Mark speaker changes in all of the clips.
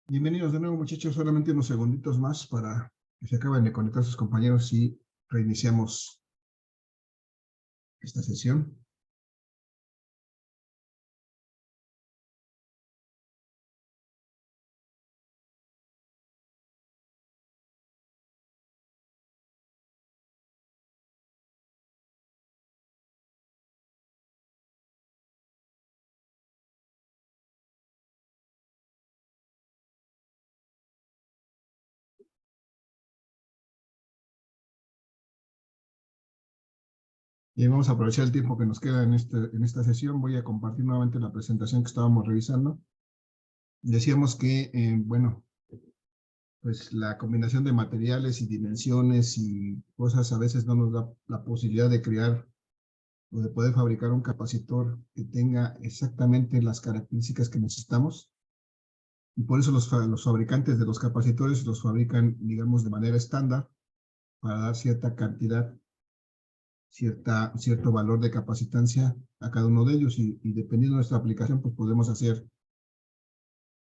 Speaker 1: Bienvenidos de nuevo, muchachos. Solamente unos segunditos más para que se acaben de conectar sus compañeros y reiniciamos esta sesión. Y vamos a aprovechar el tiempo que nos queda en esta sesión. Voy a compartir nuevamente la presentación que estábamos revisando. Decíamos que, bueno, pues la combinación de materiales y dimensiones y cosas a veces no nos da la posibilidad de crear o de poder fabricar un capacitor que tenga exactamente las características que necesitamos. Y por eso los fabricantes de los capacitores los fabrican, digamos, de manera estándar para dar cierta cantidad, cierto valor de capacitancia a cada uno de ellos. Y dependiendo de nuestra aplicación, pues podemos hacer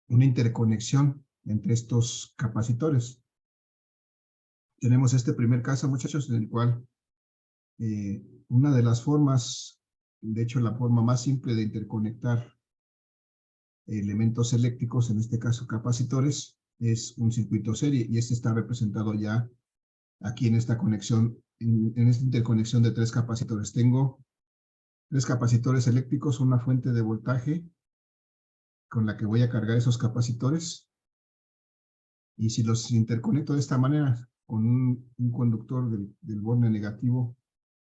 Speaker 1: una interconexión entre estos capacitores. Tenemos este primer caso, muchachos, en el cual una de las formas, de hecho la forma más simple de interconectar elementos eléctricos, en este caso capacitores, es un circuito serie, y este está representado ya aquí en esta conexión, en esta interconexión de tres capacitores. Tengo tres capacitores eléctricos, una fuente de voltaje con la que voy a cargar esos capacitores, y si los interconecto de esta manera con un conductor del borne negativo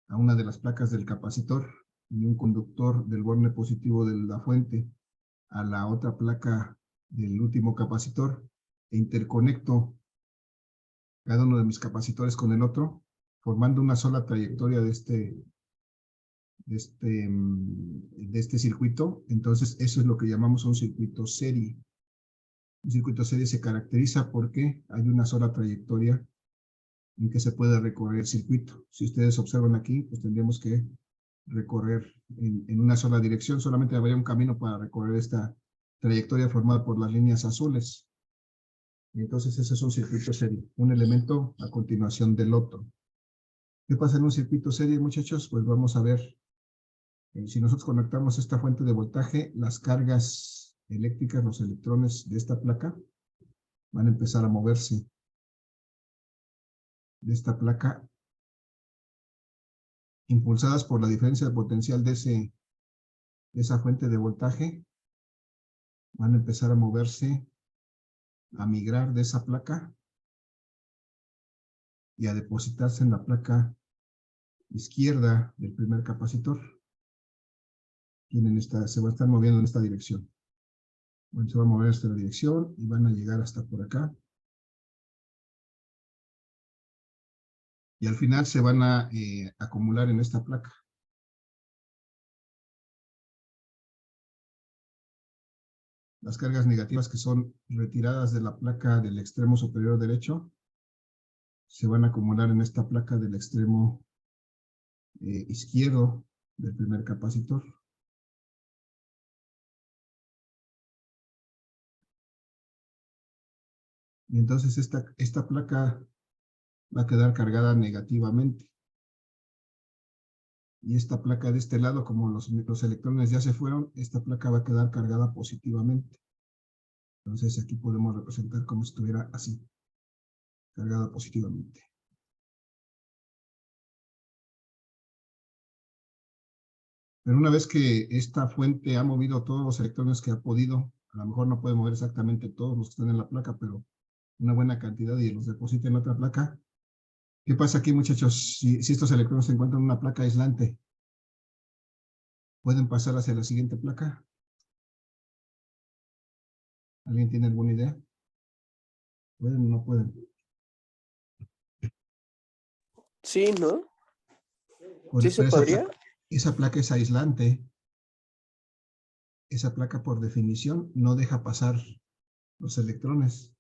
Speaker 1: a una de las placas del capacitor y un conductor del borne positivo de la fuente a la otra placa del último capacitor, e interconecto cada uno de mis capacitores con el otro, formando una sola trayectoria de este circuito. Entonces eso es lo que llamamos un circuito serie. Un circuito serie se caracteriza porque hay una sola trayectoria en que se puede recorrer el circuito. Si ustedes observan aquí, pues tendríamos que recorrer en una sola dirección. Solamente habría un camino para recorrer esta trayectoria formada por las líneas azules. Y entonces ese es un circuito serie, un elemento a continuación del otro. ¿Qué pasa en un circuito serie, muchachos? Pues vamos a ver. Si nosotros conectamos esta fuente de voltaje, las cargas eléctricas, los electrones de esta placa, van a empezar a moverse de esta placa, impulsadas por la diferencia de potencial de esa fuente de voltaje. Van a empezar a moverse, a migrar de esa placa y a depositarse en la placa izquierda del primer capacitor. Se va a estar moviendo en esta dirección. Bueno, se va a mover esta dirección y van a llegar hasta por acá. Y al final se van a acumular en esta placa. Las cargas negativas que son retiradas de la placa del extremo superior derecho se van a acumular en esta placa del extremo izquierdo del primer capacitor. Y entonces esta placa va a quedar cargada negativamente. Y esta placa de este lado, como los electrones ya se fueron, esta placa va a quedar cargada positivamente. Entonces aquí podemos representar como si estuviera así, cargada positivamente. Pero una vez que esta fuente ha movido todos los electrones que ha podido, a lo mejor no puede mover exactamente todos los que están en la placa, pero una buena cantidad, y los deposita en otra placa. ¿Qué pasa aquí, muchachos? Si estos electrones se encuentran en una placa aislante, ¿pueden pasar hacia la siguiente placa? ¿Alguien tiene alguna idea? ¿Pueden o no pueden?
Speaker 2: Sí, ¿no?
Speaker 1: Por
Speaker 2: ¿Sí se podría?
Speaker 1: esa placa es aislante. Esa placa, por definición, no deja pasar los electrones.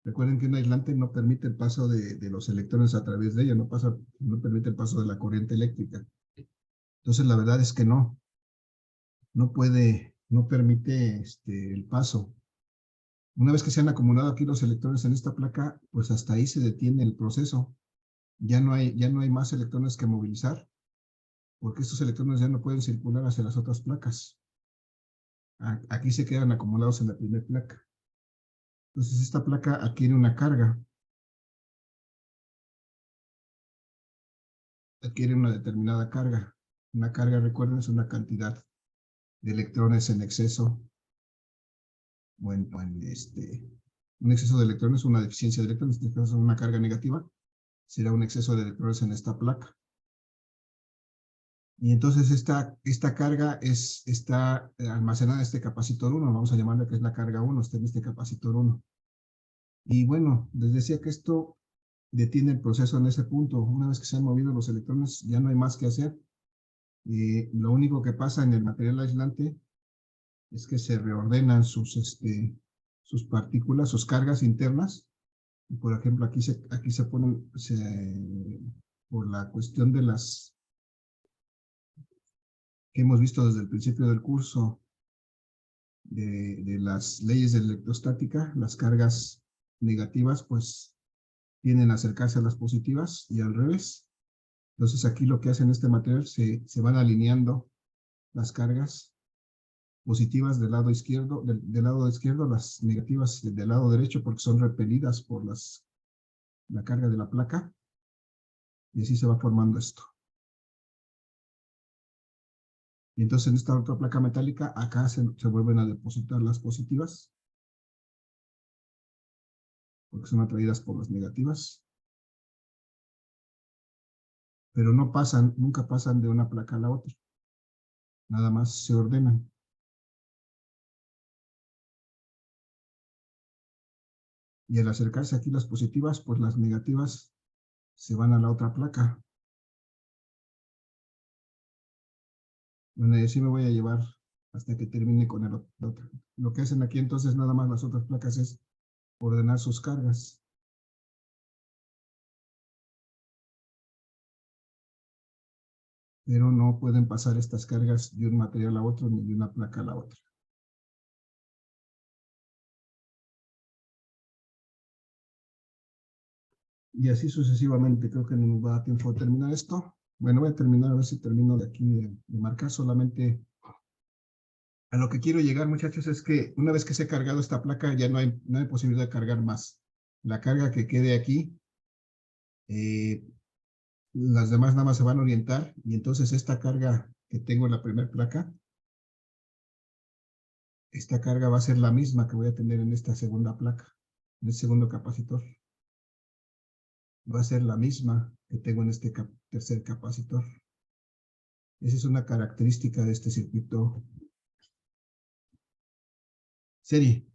Speaker 1: Recuerden que un aislante no permite el paso de los electrones a través de ella, no permite el paso de la corriente eléctrica. Entonces, la verdad es que no permite el paso. Una vez que se han acumulado aquí los electrones en esta placa, pues hasta ahí se detiene el proceso. Ya no hay más electrones que movilizar, porque estos electrones ya no pueden circular hacia las otras placas. Aquí se quedan acumulados en la primera placa. Entonces esta placa adquiere una carga. Adquiere una determinada carga. Una carga, recuerden, es una cantidad de electrones en exceso. Un exceso de electrones, una deficiencia de electrones, en este caso una carga negativa, será un exceso de electrones en esta placa. Y entonces esta carga está almacenada en este capacitor 1, vamos a llamarle que es la carga 1, está en este capacitor 1. Y bueno, les decía que esto detiene el proceso en ese punto. Una vez que se han movido los electrones, ya no hay más que hacer. Lo único que pasa en el material aislante es que se reordenan sus partículas, sus cargas internas. Y por ejemplo, aquí se ponen, por la cuestión de las que hemos visto desde el principio del curso, de las leyes de electrostática, las cargas negativas pues tienden a acercarse a las positivas y al revés. Entonces aquí lo que hacen este material, se van alineando las cargas positivas del lado izquierdo, del lado izquierdo, las negativas del lado derecho, porque son repelidas por la carga de la placa, y así se va formando esto. Y entonces en esta otra placa metálica, acá se vuelven a depositar las positivas, porque son atraídas por las negativas. Pero no pasan, nunca pasan de una placa a la otra. Nada más se ordenan. Y al acercarse aquí las positivas, pues las negativas se van a la otra placa. Bueno, y así me voy a llevar hasta que termine con el otro. Lo que hacen aquí entonces nada más las otras placas es ordenar sus cargas. Pero no pueden pasar estas cargas de un material a otro ni de una placa a la otra. Y así sucesivamente. Creo que no nos va a dar tiempo a terminar esto. Bueno, voy a terminar, a ver si termino de aquí de marcar. Solamente a lo que quiero llegar, muchachos, es que una vez que se ha cargado esta placa, ya no hay posibilidad de cargar más. La carga que quede aquí, las demás nada más se van a orientar, y entonces esta carga que tengo en la primera placa, esta carga va a ser la misma que voy a tener en esta segunda placa, en el segundo capacitor. Va a ser la misma que tengo en este tercer capacitor. Esa es una característica de este circuito serie.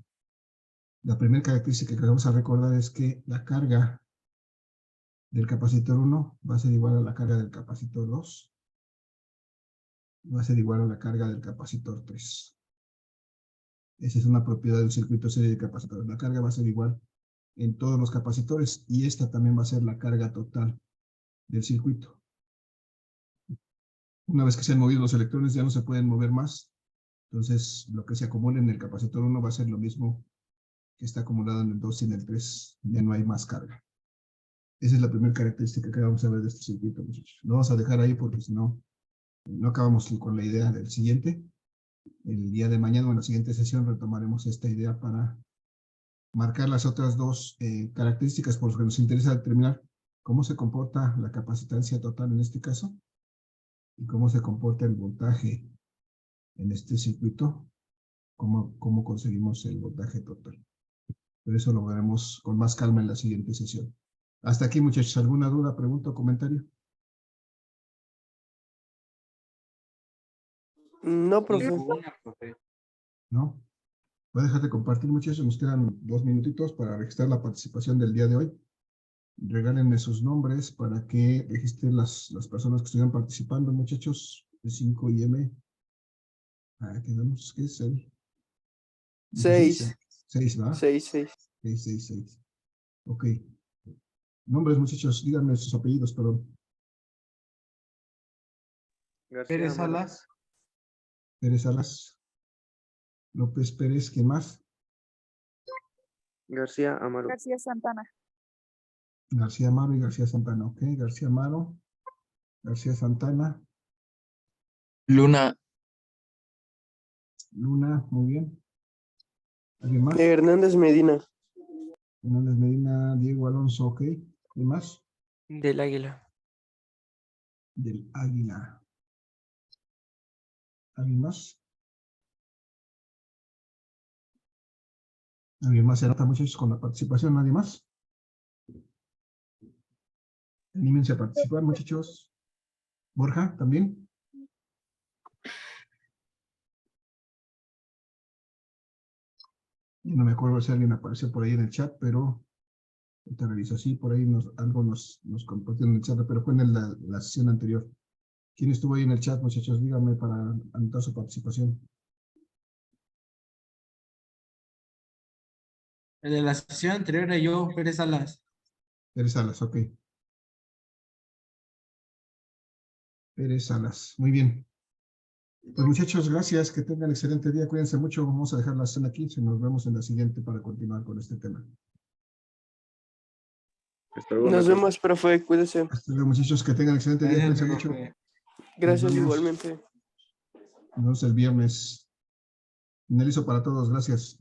Speaker 1: La primera característica que vamos a recordar es que la carga del capacitor 1 va a ser igual a la carga del capacitor 2. Va a ser igual a la carga del capacitor 3. Esa es una propiedad del circuito serie de capacitores. La carga va a ser igual en todos los capacitores, y esta también va a ser la carga total del circuito. Una vez que se han movido los electrones, ya no se pueden mover más. Entonces, lo que se acumula en el capacitor 1 va a ser lo mismo que está acumulado en el 2 y en el 3. Ya no hay más carga. Esa es la primera característica que vamos a ver de este circuito, muchachos. Lo vamos a dejar ahí porque si no, no acabamos con la idea del siguiente. El día de mañana, o en la siguiente sesión, retomaremos esta idea para marcar las otras dos características por las que nos interesa determinar cómo se comporta la capacitancia total en este caso y cómo se comporta el voltaje en este circuito, cómo conseguimos el voltaje total. Pero eso lo veremos con más calma en la siguiente sesión. Hasta aquí, muchachos. ¿Alguna duda, pregunta o comentario?
Speaker 2: No, profe.
Speaker 1: ¿No? Voy a dejar de compartir, muchachos. Nos quedan 2 minutitos para registrar la participación del día de hoy. Regálenme sus nombres para que registren las personas que estuvieran participando, muchachos, de 5 y M. Quedamos, ¿qué es el?
Speaker 2: 6.
Speaker 1: 6, ¿va?
Speaker 2: 6.
Speaker 1: 6. Ok. Nombres, muchachos, díganme sus apellidos, perdón.
Speaker 3: Pérez Salas.
Speaker 1: Pérez Salas. López Pérez, ¿quién más?
Speaker 3: García Amaro.
Speaker 4: García Santana.
Speaker 1: García Amaro y García Santana. Ok, García Amaro, García Santana,
Speaker 5: Luna.
Speaker 1: Luna, muy bien. ¿Alguien más?
Speaker 2: Hernández Medina.
Speaker 1: Hernández Medina, Diego Alonso, ok. ¿Quién más?
Speaker 5: Del Águila.
Speaker 1: Del Águila. ¿Alguien más? ¿Alguien más se anota, muchachos, con la participación? ¿Nadie más? Anímense a participar, muchachos. Borja, ¿también? Yo no me acuerdo si alguien apareció por ahí en el chat, pero te reviso así, por ahí algo nos compartieron en el chat, pero fue en la sesión anterior. ¿Quién estuvo ahí en el chat, muchachos? Díganme para anotar su participación.
Speaker 6: El de la sesión anterior era yo, Pérez Salas.
Speaker 1: Pérez Salas, ok. Pérez Salas, muy bien. Pues muchachos, gracias, que tengan excelente día, cuídense mucho, vamos a dejar la sesión aquí, nos vemos en la siguiente para continuar con este tema.
Speaker 3: Hasta luego,
Speaker 2: Nos
Speaker 3: maestro.
Speaker 2: vemos, profe. Cuídese.
Speaker 1: Hasta luego, muchachos, que tengan excelente día,
Speaker 6: Gracias,
Speaker 1: cuídense mucho.
Speaker 6: profe.
Speaker 2: Gracias
Speaker 1: vemos.
Speaker 2: igualmente.
Speaker 1: Nos vemos el viernes. Finalizo para todos, gracias.